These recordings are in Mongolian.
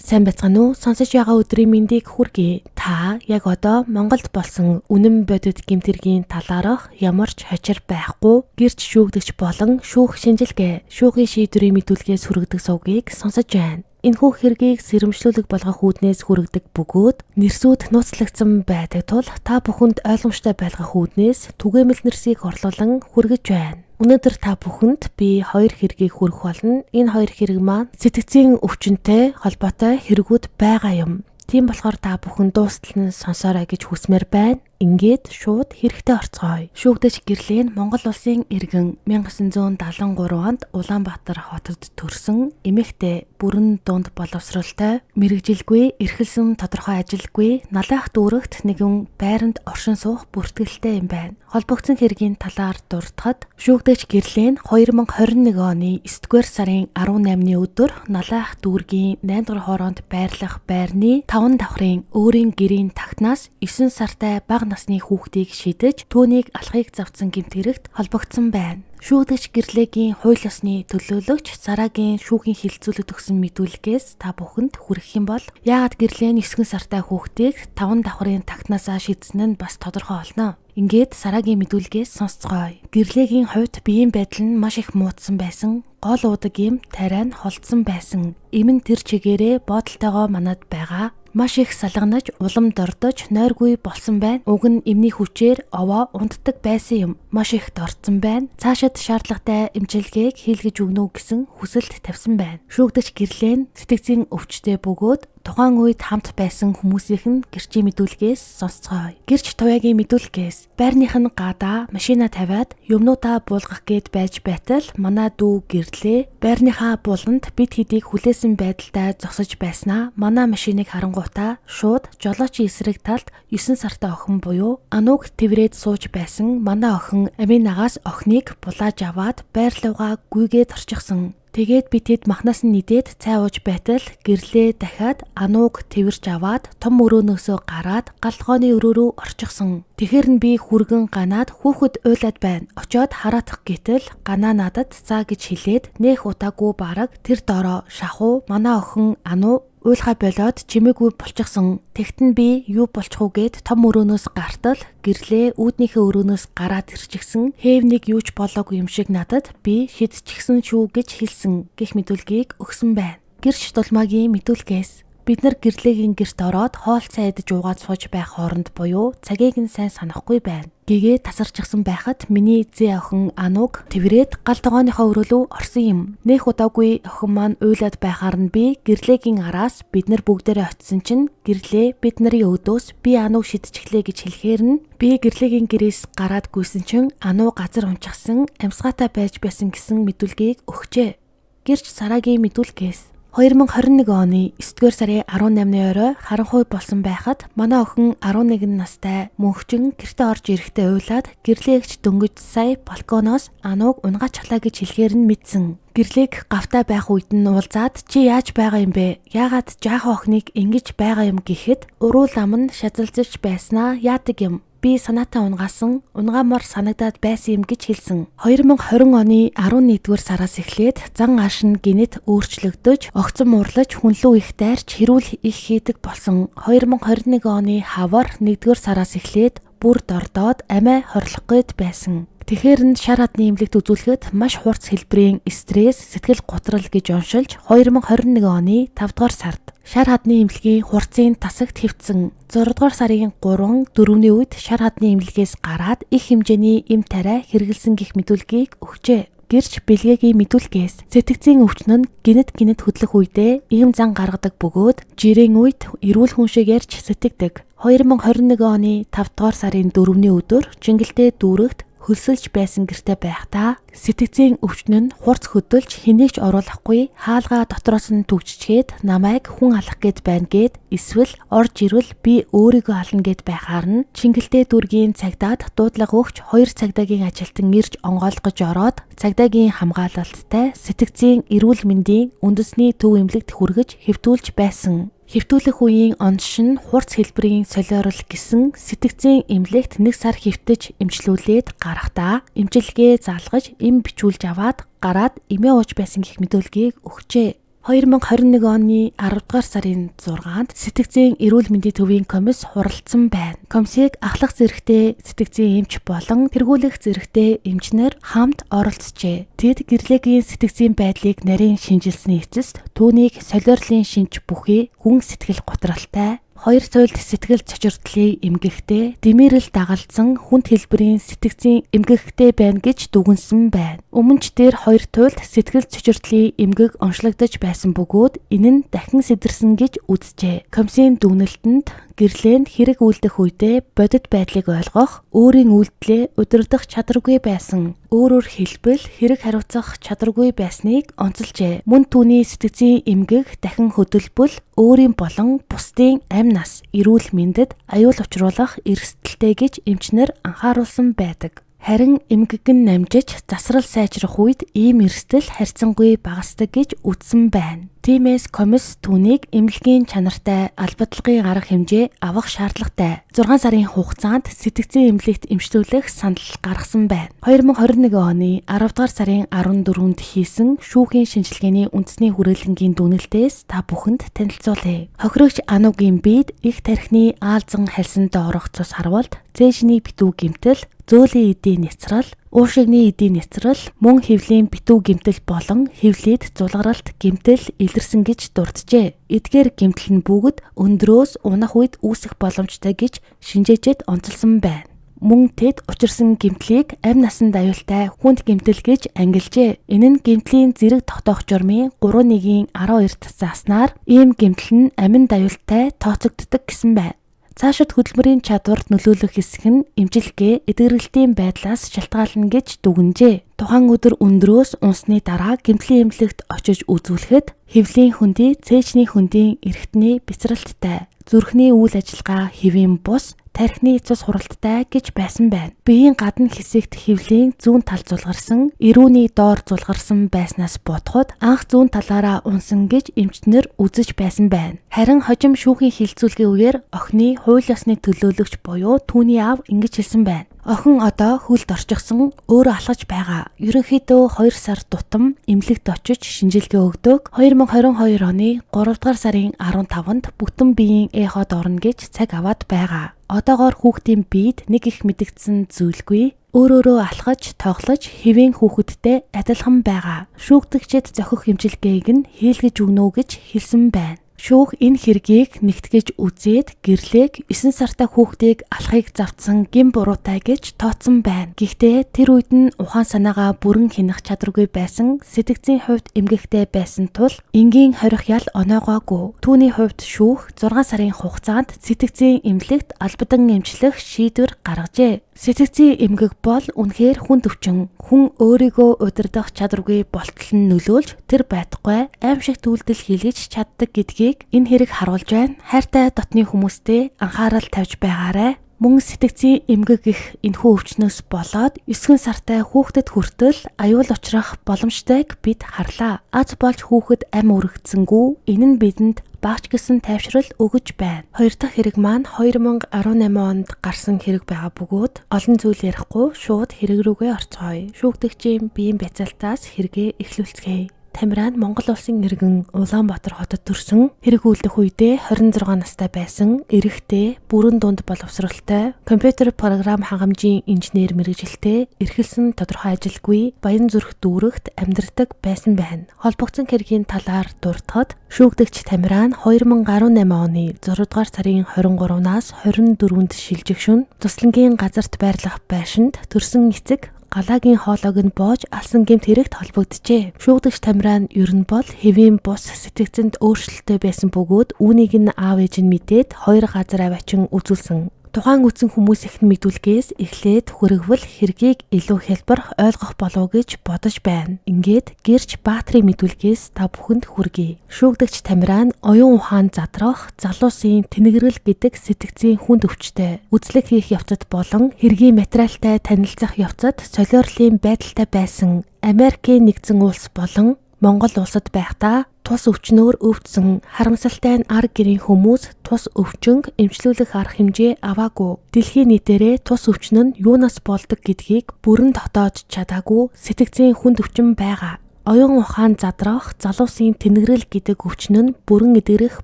Сайн байцгаана уу? Сонсож байгаа өдрийн мэндийг хүргэе. Та яг одоо Монголд болсон үнэн бодит гэмтэргийн талаарх ямар ч хочир байхгүй гэрч шүүгдэгч болон шүүх шинжилгээ, шүүхийн шийдвэрийн мэдүүлгээс хүргэдэг сувгийг сонсож байна. Энэхүү хэргийг сэрэмжлүүлэг болгох үүднээс хүргэдэг бөгөөд нэрсүүд нууцлагдсан байдаг тул та бүхэнд ойлгомжтой байлгах үүднээс түгээмэл нэрсийг орлуулан хүргэж байна. Өнөөдөр та бүхэнд би 2 хэргийг хүргэх болно. Энэ 2 хэрэг маань сэтгцийн өвчнөд холбоотой хэрэгүүд байгаа юм. Тийм болохоор та бүхэн дуустал нь сонсоорой гэж хүсмээр байна. Ингээд шууд хэрэгтэй орцгоё. Шүүгдэж гэрлээ нь Монгол улсын иргэн 1973 онд Улаанбаатар хотод төрсөн эмэгтэй бүрэн дунд боловсролтой, мэрэгжилгүй, эрхэлсэн тодорхой ажилгүй, налайх дүүрэгт нэгэн байранд оршин суух бүртгэлтэй юм байна. Холбогдсон хэргийн талаар дурдахад шүүгдэж гэрлээ нь 2021 оны 9-р сарын 18-ны өдөр налайх дүүргийн 8 дугаар хооронд байрлах байрны 5 давхрын өөрийн гэрийн тагтнаас 9 сартай бага насны хүүхдийг шидэж түүнийг алхахыг завдсан гэмтгэрэгт холбогдсон байна. Шүүгдэж гэрлээгийн хууль ёсны төлөөлөгч Сарагийн шүүхийн хилцүүлэгт өгсөн мэдүүлгээс та бүхэнд хүргэх юм бол яагаад гэрлээ нь 9 сартай хүүхдийг 5 давхрын тагтнаасаа шидсэн нь бас тодорхой болно. Ингээд Сарагийн мэдүүлгээс сонсцгоё. Гэрлээгийн хувьд биеийн байдал нь маш их муутсан байсан. Гол удаг юм тариа нь холдсон байсан. Эмэн тэр чигээрээ боодолтойгоо манад байгаа. Маш их салганаж, улам дордож, нойргүй болсон байна. Уг нь эмний хүчээр овоо унтдаг байсан юм. Маш их дорцсон байна. Цаашид шаардлагатай эмчилгээг хийлгэж өгнө гэсэн хүсэлт тавьсан байна. Шүүгдэж гэрлээ нь сэтгцийн өвчтөд бөгөөд тухайн үед хамт байсан хүмүүсийн гэрчийн мэдүүлгээс сонсцгоё. Гэрч туяагийн мэдүүлгээс байрных нь гадаа машина тавиад юмнуудаа буулгах гээд байж байтал манай дүү гэрлээ. Байрныхаа буланд бид хэдийг хүлээсэн байдалтай зогсож байснаа манай машиныг харангуйтаа шууд жолоочийн эсрэг талд 9 сартай охин буюу Ануг тэврээд сууж байсан манай охин Аминагаас охиныг булааж аваад байр луугаа гүйгээд орчихсон. Тэгээд битэд махнаас нь нийдээд цай ууж байтал гэрлээ дахиад Ануг тэрвэрч аваад том өрөөнөөсөө гараад галхооны өрөө рүү орчихсон. Тэгэхэр нь би хүргэн ганаад хүүхэд уйлаад байна. Очоод хараадах гэтэл ганаа надад заа гэж хэлээд нэх удаагүй бараг тэр доороо шахуу манай охин Ану уйлхай болоод чимээгүй болчихсон. Тэгтэн би юу болчих уу гэд том өрөөнөөс гартал гэрлээ үүднийхээ өрөөнөөс гараад ирчихсэн. Хээвнийг юуч болоогүй юм шиг надад би шидчихсэн шүү гэж хэлсэн гэх мэдүүлгийг өгсөн байна. Гэрч дулмаагийн мэдүүлгээс бид нар гэрлээгийн гэрт ороод хоол цай идэж уугаад сууж байх хооронд буюу цагийг нь сайн санахгүй байна. Гэгээ тасарчихсан байхад миний зээ охин Ануг тэврээд гал тогооныхоо өрөөлөө орсон юм. Нэх удаагүй охин маань уйлаад байхаар нь би гэрлээгийн араас бид нар бүгдээрээ очисон чинь гэрлээ бид нарын өөдөөс би Ануг шидчихлээ гэж хэлэхээр нь би гэрлээгийн гэрээс гараад гүйсэн чинь Ануг газар унчихсан амьсгаатай байж байсан гэсэн мэдүүлгийг өгчээ. Гэрч Сарагийн мэдүүлгээс 2021 оны 9-р сарын 18-ны орой харанхуй болсон байхад манай охин 11 настай мөнхчин гэртээ орж ирэхдээ уйлаад гэрлээгч дөнгөж сая балконоос Ануг унгаачлаа гэж хэлэхээр нь мэдсэн. Гэрлэг гавтай байх үед нь уулзаад чи яаж байгаа юм бэ? Яагаад жаахан охиныг ингэж байгаа юм гэхэд уруул ам нь шазалзаж байснаа яадаг юм. Би санаатай унгаасан, унгаамаар санагдаад байсан юм гэж хэлсэн. 2020 оны 11-р сараас эхлээд зан ааш нь гинэт өөрчлөгдөж, огцом уурлаж, хүнлүү их дайрч, хэрүүл их хийдэг болсон. 2021 оны хавар 1-р сараас эхлээд бүр дордоод амиа хорлох гээд байсан. Тэгэхэр нь шар хадны эмнэлэгт үзүүлэхэд маш хурц хэлбэрийн стресс, сэтгэл готрол гэж оншилж 2021 оны 5-р сард шар хадны эмнэлгийн хурцын тасагт хэвтсэн. 6-р сарын 3-4-ний үед шар хадны эмнэлгээс гараад их хэмжээний эм тариа хэрэгэлсэн гэх мэдүүлгийг өгчээ. Гэрч бэлгээгийн мэдүүлгээс сэтгцийн өвчин нь гинэт хөдлөх үедээ ийм зан гаргадаг бөгөөд жирийн үед эрүүл хүн шиг ярьж сэтгэдэг. 2021 оны 5-р сарын 4-ний өдөр Чингэлтэй дүүрэгт хөлсөлж байсан гэртээ байхдаа сэтгцийн өвчин нь хурц хөдөлж хэнийг ч оруулахгүй хаалгаа дотроос нь түгжчгээд намайг хүн алах гээд байна гээд эсвэл орж ирвэл би өөрийгөө ална гээд байхаар нь Чингэлтэй дүүргийн цагдаад дуудлага өгч 2 цагдаагийн ажилтан ирж онгойлгож ороод цагдаагийн хамгаалалттай сэтгцийн эрүүл мэндийн үндэсний төв эмнэлэгт хүргэж хэвтүүлж байсан. Хэвтүүлэх үеийн онш нь хурц хэлбэрийн солиорол гэсэн сэтгцийн эмнэлэгт 1 сар хэвтэж эмчлүүлээд гарахдаа эмчилгээ заалгаж эм бичүүлж аваад гараад эмээ ууж байсан гэх мэдүүлгийг өгчээ. 2021 оны 10 дугаар сарын 6-нд сэтгцийн эрүүл мэндийн төвийн комисс хуралдсан байна. Комиссийг ахлах зэрэгтэй сэтгцийн эмч болон тэргүүлэх зэрэгтэй эмчнэр хамт оролцжээ. Тэд гэрлээгийн сэтгцийн байдлыг нарийн шинжилсэний эцэст түүнийг солиорлын шинж бүхий гүн сэтгэл готралтай, хоёр туйлд сэтгэл цочирдлыг эмгэхтэй, дэмэрэл дагалдсан хүнд хэлбэрийн сэтгцийн эмгэгтэй байна гэж дүгнсэн байна. Өмнө ч дээр хоёр туйлд сэтгэл цочирдлыг эмгэг онцлогдож байсан бөгөөд энэ нь дахин сэтэрсэн гэж үзжээ. Комиссийн дүгнэлтэнд гэрлээнд хэрэг үйлдэх үедээ бодит байдлыг ойлгох, өөрийн үйлдэлээ удирдах чадваргүй байсан, өөрөөр хэлбэл хэрэг хариуцах чадваргүй байсныг онцолжээ. Мөн түүний сэтгцийн эмгэг дахин хөдөлбөл өөрийн болон бусдын амь нас, эрүүл мэндэд аюул учруулах эрсдэлтэй гэж эмчнэр анхааруулсан байдаг. Харин эмгэгэн намжиж засрал сайжрах үед ийм эрсдэл харьцангуй багасдаг гэж үзсэн байна. Тиймээс комисс түүнийг эмнэлгийн чанартай албадлагын арга хэмжээ авах шаардлагатай 6 сарын хугацаанд сэтгцийн эмнэлэгт эмчлүүлэх санал гаргасан байна. 2021 оны 10 дугаар сарын 14-нд хийсэн шүүхийн шинжилгээний үндэсний хүрээлэнгийн дүгнэлтээс та бүхэнд танилцуулъя. Хохирогч Анугийн биед их тархины аалзан хальсанд орох цус харвалт, цээжний битүү гэмтэл, зөөлөн эдийн няцрал, уушигны эдийн няцрал, мөн хэвлийн битүү гэмтэл болон хэвлийд зулгаралт гэмтэл илэрсэн гэж дурджээ. Эдгээр гэмтэл нь бүгд өндрөөс унах үед үүсэх боломжтой гэж шинжээчэд онцолсон байна. Мөн тэд учирсан гэмтлийг амь насанд аюултай хүнд гэмтэл гэж ангилжээ. Энэ нь гэмтлийн зэрэг тогтоох журмын 3-1-ийн 12-т зааснаар ийм гэмтэл нь аминд аюултай тооцогддог гэсэн байна. Цаашид хөдөлмөрийн чадварт нөлөөлөх хэсэг нь эмчилгээ, эдгэрэлтийн байдлаас шалтгаална гэж дүгнжээ. Тухайн өдөр өндрөөс унсны дараа гэмтлийн эмнэлэгт очиж үзүүлэхэд хэвлийн хөндий, цээжний хөндийн эргэтний бяцралттай, зүрхний үйл ажиллагаа хэвийн бус, тархины цус хуралттай гэж байсан байна. Биеийн гадна хэсэгт хэвлийн зүүн тал зулгарсан, эрүүний доор зулгарсан байснаас бодоход анх зүүн талаараа унсан гэж эмчнэр үзэж байсан байна. Харин хожим шүүхийн хилцүүлгийн үеэр охины хууль ёсны төлөөлөгч буюу түүний аав ингэж хэлсэн байна. Охин одоо хөлд орчихсон, өөрөө алхаж байгаа. Ерөнхийдөө 2 сар тутам эмнэлэгт очиж шинжилгээ өгдөг. 2022 оны 3 дугаар сарын 15-нд бүтэн биеийн эход орно гэж цаг аваад байгаа. Одоогоор хүүхдийн биед нэг их мэдэгдсэн зүйлгүй. Өөрөөрөө алхаж, тоглож, хэвийн хүүхэдтэй адилхан байгаа. Шүүгдэгчид зохих эмчилгээг нь хийлгэж өгнө гэж хэлсэн байна. Шүүх энэ хэргийг нэгтгэж үзээд гэрлээг 9 сартай хүүхдийг алхахыг завдсан гин буруутай гэж тооцсон байна. Гэхдээ тэр үед нь ухаан санаагаа бүрэн хянах чадваргүй байсан, сэтгцийн хувьд эмгэгтэй байсан тул энгийн хорих ял оноогоогүй. Түүний хувьд шүүх 6 сарын хугацаанд сэтгцийн эмнэлэгт албадан эмчлэх шийдвэр гаргажээ. Сэтгцийн эмгэг бол үнэхээр хүнд өвчин, хүн өөрийгөө удирдах чадваргүй болтол нь нөлөөлж тэр байтугай аимшигт үйлдэл хийлгэж чаддаг гэдгийг энэ хэрэг харуулж байна. Хайртай дотны хүмүүстээ анхаарал тавьж байгаарай. Мөн сэтгцийн эмгэг их энэхүү өвчнөөс болоод 9 сартай хүүхдэд хүртэл аюул учрах боломжтойг бид харлаа. Аз болж хүүхэд ам үрэгдсэнгүү энэ нь бидэнд багч гисэн тайвшрал өгөж байна. Хоёр дахь хэрэг маань 2018 онд гарсан хэрэг байгаа бөгөөд олон зүйл ярихгүй шууд хэрэг рүүгээ орцгоё. Шүүгдэгчийн биеийн бяцалтаас хэрэгээ эхлүүлцгээе. Тамиран Монгол улсын иргэн Улаанбаатар хотод төрсөн. Хэрэг үйлдэх үедээ 26 настай байсан, эрэгтэй, бүрэн дунд боловсролтой, компьютер програм хангамжийн инженер мэргэжилтэй, эрхэлсэн тодорхой ажилгүй, баян зүрх дүүрэгт амьдардаг байсан байна. Холбогдсон хэргийн талаар дурдахад шүүгдэгч Тамиран 2018 оны 6 дугаар сарын 23-наас 24-нд шилжих шөнө туслангийн газарт байрлах байшинд төрсөн эцэг галагийн хоолойг нь боож алсан гэмт хэрэгт холбогджээ. Шүүгдэгч Тамиран ер нь бол хэвийн бус сэтгцэнд өөрчлөлттэй байсан бөгөөд үүнийг нь аав ээж нь мэдээд 2 газар аваачин үзүүлсэн. Тухайн үтсэн хүмүүс ихэнх мэдүүлгээс эхлээд хүрэгвэл хэргийг илүү хялбар ойлгох болов гэж бодож байна. Ингээд гэрч баатрийн мэдүүлгээс та бүхэнд хүргэе. Шүүгдэгч Тамиран оюун ухаан задрах, залуусын тэнэгрэл гэдэг сэтгцийн хүнд өвчтэй. Үзлэг хийх явцад болон хэргийн материалтай танилцах явцад солиорлын байдалтай байсан. Америкийн нэгдсэн улс болон Монгол улсад байхдаа тус өвчнөөр өвдсөн харамсалтай нь ар гэрийн хүмүүс тус өвчнөг эмчлүүлэх арга хэмжээ аваагүй. Дэлхийн нийтээрээ тус өвчнө нь юунаас болдог гэдгийг бүрэн тогтоож чадаагүй сэтгцийн хүнд өвчин байгаа. Оюун ухаан задрах, залуусын тэнэгрэл гэдэг өвчин нь бүрэн эдгэрэх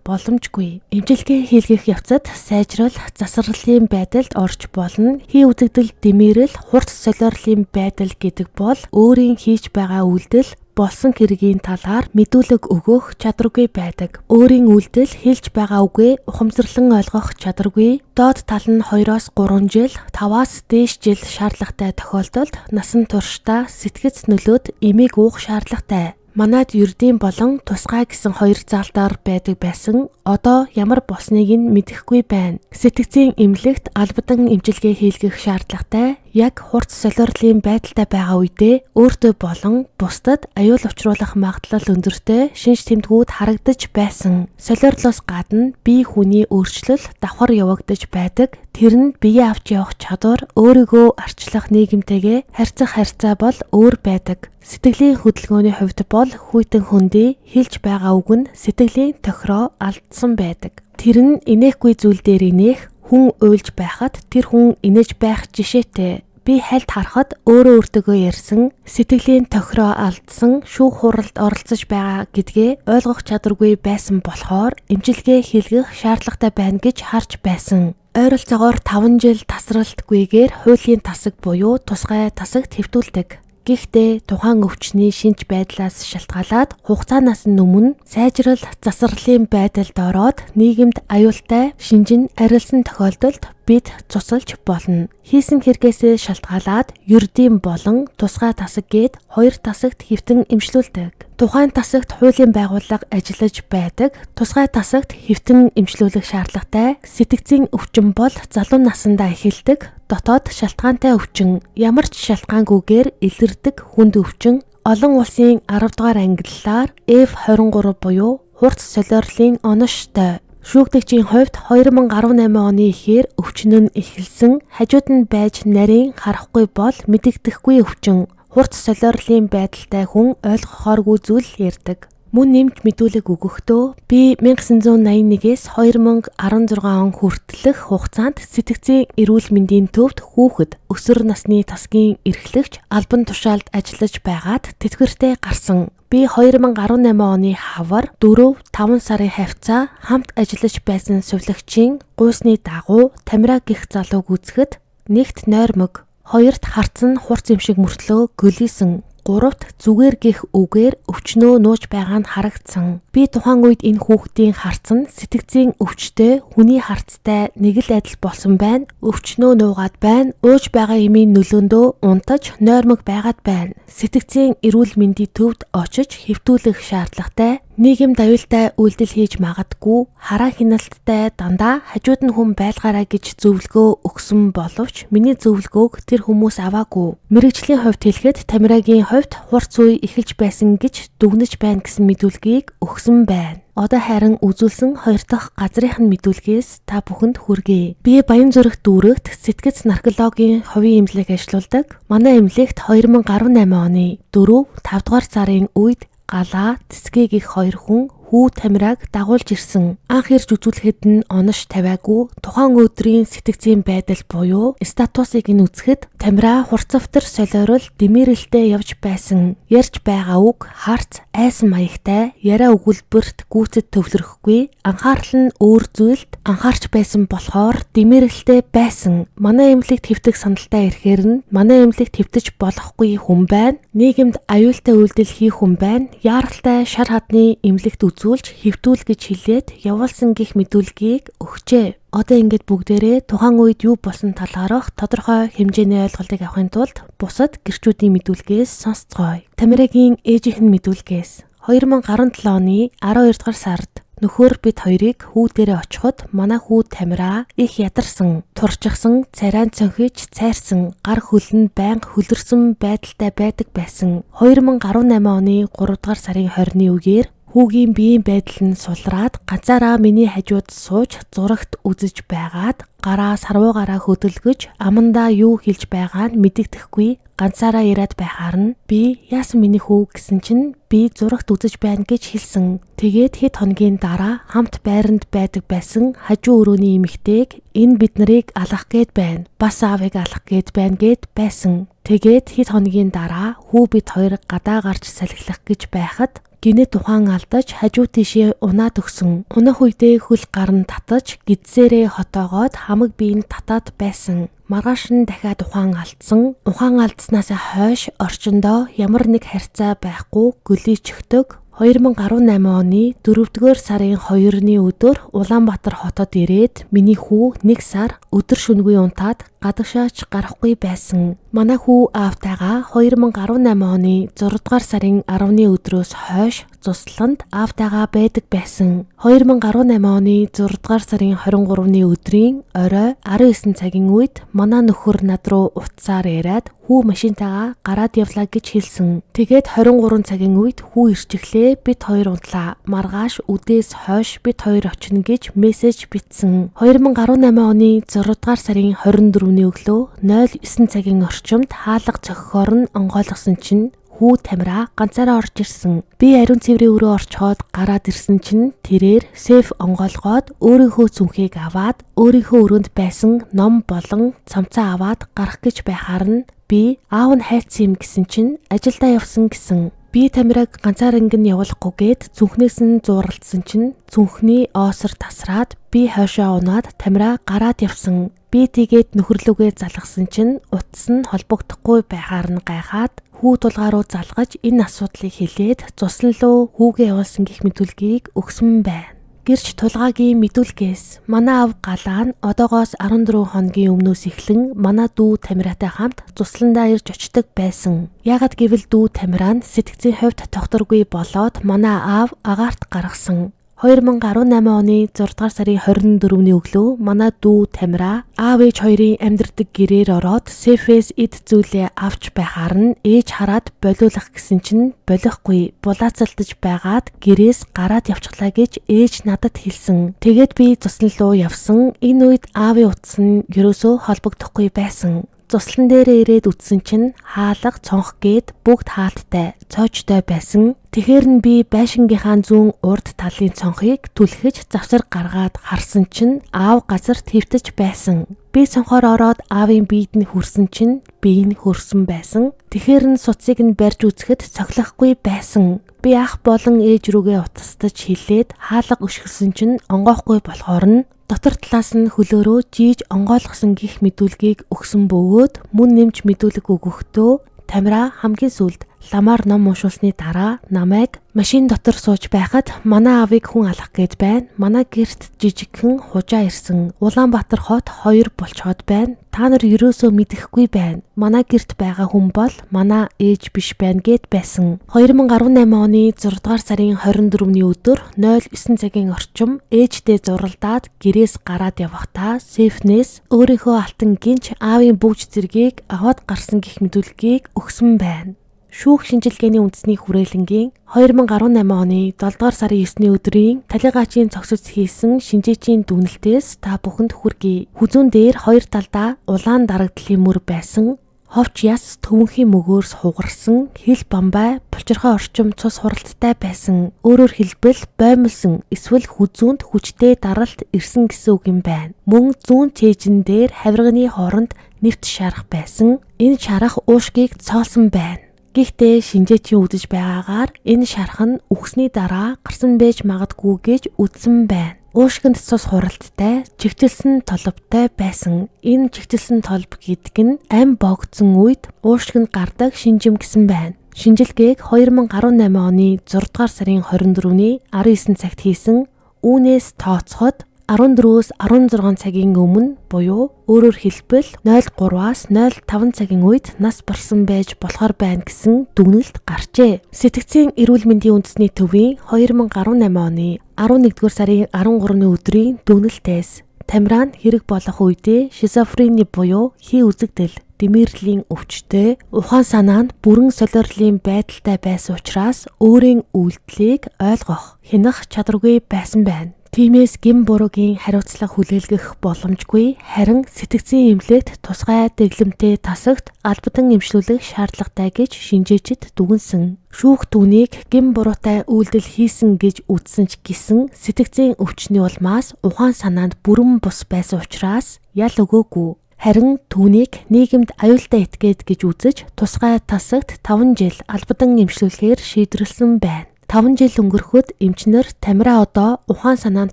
боломжгүй. Эмчилгээ хийлгэх явцад сайжрал, засварлын байдалд орж болно. Хий үзэгдэл, дэмэрэл, хурц солиорлын байдал гэдэг бол өөрийн хийж байгаа үйлдэл болсон хэргийн талаар мэдүүлэг өгөх чадваргүй байдаг. Өөрийн үйлдэл хэлж байгаа үгээ ухамсарлан ойлгох чадваргүй. Доод тал нь 2-3 жил, 5-аас дээш жил шаардлагатай тохиолдолд насан туршдаа сэтгэц нөлөөд эмийг уух шаардлагатай. Манайд ердийн болон тусгай гэсэн хоёр заалтаар байдаг байсан. Одоо ямар болсныг нь мэдэхгүй байна. Сэтгцийн эмнэлэгт албадан эмчилгээ хийлгэх шаардлагатай. Яг хурц солиорлын байдалтай байгаа үедээ өөртөө болон бусдад аюул учруулах магадлал өндөртэй шинж тэмдгүүд харагдаж байсан. Солиорлоос гадна бие хүний өөрчлөл давхар явагдаж байдаг. Тэр нь бие авч явах чадвар, өөрийгөө арчлах нийгэмтэйгээ харьцах харьцаа бол өөр байдаг. Сэтгэлийн хөдөлгөөний хувьд бол хүйтэн хөндий хэлж байгаа үг нь сэтгэлийн тохироо алдсан байдаг. Тэр нь инээхгүй зүйл дээр инех, хүн уйлж байхад тэр хүн инээж байх жишээтэй. Би хальт харахад өөрөө өөртөө ярьсан сэтгэлийн тохироо алдсан шүүх хуралд оролцож байгаа гэдгээ ойлгох чадваргүй байсан болохоор эмчилгээ хийлгэх шаардлагатай байна гэж харж байсан. Ойролцоогоор 5 жил тасралтгүйгээр хуулийн тасаг буюу тусгай тасагт хэвтүүлдэг. Гэхдээ тухайн өвчний шинж байдлаас шалтгаалаад хугацаанаас өмнө сайжрал, засварлын байдалд ороод нийгэмд аюултай шинжин арилсан тохиолдолд бид цуцалж болно. Хийсэн хэрэгээсээ шалтгаалаад ердийн болон тусгай тасаг гээд 2 тасагт хэвтэн эмчлүүлдэг. Тухайн тасагт хуулийн байгууллага ажиллаж байдаг. Тусгай тасагт хэвтэн эмчлүүлэх шаардлагатай. Сэтгцийн өвчин бол залуу насндаа эхэлдэг. Дотоод шалтгаантай өвчин, ямар ч шалтгаангүйгээр илэрдэг хүнд өвчин, олон улсын 10 дугаар ангиллаар F23 буюу хурц солиорлын оноштой. Шүүгдэгчийн хувьд 2018 оны ихээр өвчин нь эхэлсэн, хажууд нь байж нарийн харахгүй бол мэдэгдэхгүй өвчин. Хурц солиорлын байдалтай хүн ойлгохооргүй зүйл ярьдаг. Мөн нэмж мэдүүлэг өгөхдөө би 1981-ээс 2016 он хүртэлх хугацаанд сэтгцийн эрүүл мэндийн төвд хүүхэд, өсвөр насны тасгийн эрхлэгч, албан тушаалд ажиллаж байгаад тэтгэвртэй гарсан. Би 2018 оны хавар 4-5 сарын хавцаа хамт ажиллаж байсан сувилагчийн гуйсны дагуу Тамира гих залууг үзэхэд нэгт нойрмог, хоёрт харцсан хурц эмшиг мөртлөө гөлийсэн, гуравт зүгээр гих үгээр өвчнөө нууж байгаа нь харагдсан. Би тухайн үед энэ хүүхдийн харц нь сэтгцийн өвчтэй хүний харцтай нэг л адил болсон байна. Өвчнөө нуугаад байна. Ууж байгаа эмийн нөлөөндөө унтаж нойрмог байгаад байна. Сэтгцийн эрүүл мэндийн төвд очиж хэвтүүлэх шаардлагатай. Нийгэмд аюултай үйлдэл хийж магадгүй, хараа хяналттай дандаа хажууд нь хүн байлгаараа гэж зөвлөгөө өгсөн боловч миний зөвлөгөөг тэр хүмүүс аваагүй. Мэргэжлийн хувьд хэлэхэд Тамирагийн хувьд хурц үе эхэлж байсан гэж дүгнэж байна гэсэн мэдүүлгийг өгсөн байна. Одоо харин үзүүлсэн 2 дахь газрынхын мэдүүлгээс та бүхэнд хүргэе. Би Баянзүрх дүүрэгт сэтгэц наркологийн хувийн эмнэлэг ажиллаулдаг. Манай эмнэлэгт 2018 оны 4-5 дугаар сарын үед галаа, цэцгээ гих 2 хүн хүү Тамираг дагуулж ирсэн. Анх ирж үзүүлэхэд нь онош тавиагүй. Тухайн өдрийн сэтгцийн байдал буюу статусыг нь үзэхэд Тамира хурцавтар солиорол дэмэрэлтэй явж байсан. Ярьж байгаа үг харц айсан маягтай, яриа өгүүлбэрт гүйцэд төвлөрөхгүй. Анхаарал нь өөр зүйлд анхаарч байсан болохоор дэмэрэлтэй байсан. Манай эмнэлэгт хэвтэх сандалтай ирэхээр нь манай эмнэлэгт хэвтэж болохгүй хүн байна. Нийгэмд аюултай үйлдэл хийх хүн байна. Яаралтай шар хадны эмнэлэгт үзүүлж хэвтүүл гэж хэлээд явуулсан гих мэдүүлгийг өгчээ. Одоо ингээд бүгдээрээ тухайн үед юу болсон талаарх тодорхой хэмжээний ойлголтыг авахын тулд бусад гэрчүүдийн мэдүүлгээс сонсцгоё. Тамирагийн ээжийнх нь мэдүүлгээс 2017 оны 12 дугаар сард нөхөр бид хоёрыг хүү дээрээ очиход манай хүү Тамира их ядарсан, турчсан, царайн цонхиж цайрсан, гар хөл нь байнга хөлөрсөн байдалтай байдаг байсан. 2018 оны 3 дугаар сарын 20-ны үеэр Хүүгийн биеийн байдал нь сулраад ганцаараа миний хажууд сууж зурагт үзэж байгаад гараа сарвуугаараа хөдөлгөж амандаа юу хэлж байгаа нь мэдэгдэхгүй ганцаараа ирээд байхаар нь би яасан миний хүү гэсэн чинь би зурагт үзэж байна гэж хэлсэн. Тэгээд хэд хоногийн дараа хамт байранд байдаг байсан хажуу өрөөний эмэгтэйг энэ бид нарыг алах гээд байна. Бас аавыг алах гээд байна гэд байсан. Тэгээд хэд хоногийн дараа хүү бид хоёр гадаа гарч салхилах гэж байхад гинэ тухайн алдаж хажуу тийшээ унаад өгсөн. Унах үедээ хөл гар нь татаж гидсээрээ хотоогоод хамаг биеинд татаад байсан. Маргааш нь дахиад ухаан алдсан. Ухаан алдснаасаа хойш орчиндоо ямар нэг харьцаа байхгүй гөлийчгдөг. 2018 оны 4-р сарын 2-ны өдөр Улаанбаатар хотод ирээд миний хүү 1 сар өдөр шөнөгүй унтаад гадагшаач гарахгүй байсан. Манай хүү аавтайгаа 2018 оны 6-р сарын 10-ны өдрөөс хойш Зусланд аавтайгаа байдаг байсан. 2018 оны 6-р сарын 23-ны өдрийн орой 19 цагийн үед манай нөхөр над руу утсаар яриад хүү машинтайгаа гараад явлаа гэж хэлсэн. Тэгээд 23 цагийн үед хүү ирчихлээ. Бид хоёр унтлаа. Маргааш үдээс хойш бид хоёр очино гэж мессеж бичсэн. 2018 оны 6-р сарын 24-ний өглөө 09 цагийн орчимд хаалга цохихоор нь онгойлгосон чинь хүү Тамира ганцаараа орж ирсэн. Би ариун цэврийн өрөө орчхоод гараад ирсэн чинь тэрээр сейф онгойлгоод өөрийнхөө зүнхийг аваад өөрийнхөө өрөөнд байсан ном болон цамцаа аваад гарах гэж байхаар нь би аав нь хайцсан юм гэсэн чинь ажилдаа явсан гэсэн. Би Тамираг ганцаар ингэн явуулахгүйгээд зүнхнээс нь зууралдсан чинь зүнхний оосор тасраад би хойшоо унаад Тамира гараад явсан. Би тэгээд нөхөрлөгөө залгасан чинь утас нь холбогдохгүй байхаар нь гайхаад хүү тулгаа руу залгаж энэ асуудлыг хэлээд цуслан руу хүүгээ явуулсан гэх мэдүүлгийг өгсөн байна. Гэрч тулгаагийн мэдүүлгээс манай аав галаа нь одоогоос 14 хоногийн өмнөөс эхлэн манай дүү Тамиратай хамт Зусландаа ирж очдог байсан. Яагад гэвэл дүү Тамираа нь сэтгцийн хувьд тогтворгүй болоод манай аав агаарт гаргасан. 2018 оны 6-р сарын 24-ний өглөө манай дүү Тамира аав ээж хоёрын амьдардаг гэрээр ороод сейфээс эд зүйлээ авч байхаар нь ээж хараад болиулах гэсэн чинь болохгүй булаацалдаж байгаад гэрээс гараад явчихлаа гэж ээж надад хэлсэн. Тэгээд би Зуслан руу явсан. Энэ үед аавын утас нь ерөөсөө холбогдохгүй байсан. Зуслан дээрээ ирээд үтсэн чинь хаалга цонх гээд бүгд хаалттай, цоочтой байсан. Тэгэхэр нь би байшингийнхаа зүүн урд талын цонхыг түлхэж завсар гаргаад харсан чинь аав газар твтэж байсан. Би цонхоор ороод аавын биед нь хүрсэн чинь бие нь хөрсөн байсан. Тэгэхэр нь суцыг нь барьж үзэхэд цохилохгүй байсан. Би ах болон ээж рүүгээ утастаж хилээд хаалга өшгсөн чинь онгоохгүй болохоор нь дотор талаас нь хөлөөрөө жийж онгойлгосон гих мэдүүлгийг өгсөн бөгөөд мөн нэмж мэдүүлэг өгөхдөө Тамира хамгийн сүүлд ламаар ном уншуулсны дараа намайг машин дотор сууж байхад манай аавыг хүн алах гээд байна. Манай гэрт жижигхэн хужаа ирсэн. Улаанбаатар хот 2 болцоход байна. Та нар ерөөсөө мэдэхгүй байна. Манай гэрт байгаа хүн бол манай ээж биш байна гэд байсан. 2018 оны 6-р сарын 24-ний өдөр 09 цагийн орчим ээжтэй зуралдаад гэрээс гараад явахдаа сейфнээс өөрийнхөө алтан гинж аавын бүгж зэргийг аваад гарсан гих мэдүүлгийг өгсөн байна. Шүүх шинжилгээний үндэсний хүрээлэнгийн 2018 оны 7-р сарын 9-ний өдрийн талигаачийн цогцос хийсэн шинжээчийн дүгнэлтээс та бүхэнд хүргэе. Хүзүүн дээр 2 талдаа улаан дарагдлын мөр байсан. Ховч яс төвөнхийн мөгөөрс хугарсан, хил бамбай, булчирхай орчим цус хуралдтай байсан. Өөрөөр хэлбэл боомлсон эсвэл хүзүүнд хүчтэй даралт ирсэн гэсэн үг юм байна. Мөн зүүн цээжин дээр хавирганы хооронд нэвт шарах байсан. Энэ шарах уушгийг цоолсон байна. Гэхдээ шинжээчийн үзэж байгаагаар энэ шарах нь үхсний дараа гарсан байж магадгүй гэж үзсэн байна. Уушгинд цус хуралдтай, чигтэлсэн толбтой байсан. Энэ чигтэлсэн толб гэдэг нь ам богдсон үед уушиг нь гардаг шинжим гэсэн байна. Шинжилгээг 2018 оны 6-р сарын 24-ний 19 цагт хийсэн. Үүнээс тооцоход 14-өөс 16 цагийн өмнө буюу өөрөөр хэлбэл 03-аас 05 цагийн үед нас барсан байж болохоор байна гэсэн дүгнэлт гарчээ. Сэтгцийн эрүүл мэндийн үндэсний төвийн 2018 оны 11-р сарын 13-ны өдрийн дүгнэлтээс Тамираа нь хэрэг болох үедээ шизофрени буюу хий үзэгдэл, димэрлийн өвчтөй, ухаан санаа нь бүрэн солиорлын байдалтай байсан учраас өөрийн үйлдэлийг ойлгох, хянах чадваргүй байсан байна. Тиймээс гин буруугийн хариуцлага хүлээлгэх боломжгүй, харин сэтгцийн эмнэлэгт тусгай дэглэмтэй тасагт албадан эмчлүүлэх шаардлагатай гэж шинжээчид дүгнсэн. Шүүх түүнийг гин буруутай үйлдэл хийсэн гэж үзсэн ч гэсэн сэтгцийн өвчний улмаас ухаан санаанд бүрэн бус байсан учраас ял өгөөгүй. Харин түүнийг нийгэмд аюултай этгээд гэж үзэж тусгай тасагт 5 жил албадан эмчлүүлэхээр шийдвэрлсэн байна. 5 жил өнгөрөхөд эмчнэр Тамираа одоо ухаан санаанд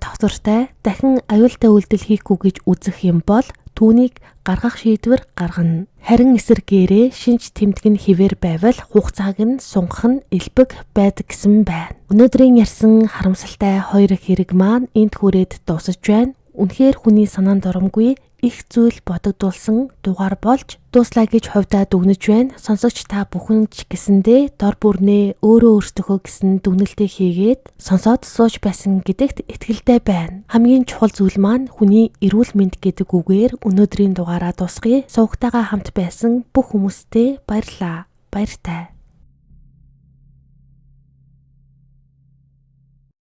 тогтвортой дахин аюултай үйлдэл хийхгүй гэж үзэх юм бол түүнийг гаргах шийдвэр гаргана. Харин эсэргээрээ шинж тэмдэг нь хിവэр байвал хугацааг нь сунгах нь элбэг байдаг гэсэн байна. Өнөөдрийн ярьсан харамсалтай 2 хэрэг маань энд хүрээд дуусаж байна. Үнэхээр хүний санаанд оромгүй их зүйл бодогдуулсан дугаар болж дууслаа гэж хувьдаа дүгнэж байна. Сонсогч та бүхэн ч гэсэндээ дор бүрнээ өөрөө өөртөө гэсэн дүгнэлтээ хийгээд сонсоод сууж байсан гэдэгт итгэлтэй байна. Хамгийн чухал зүйл маань хүний эрүүл мэнд гэдэг үгээр өнөөдрийн дугаараа дуусгая. Сувгтайгаа хамт байсан бүх хүмүүстээ баярлалаа. Баяртай.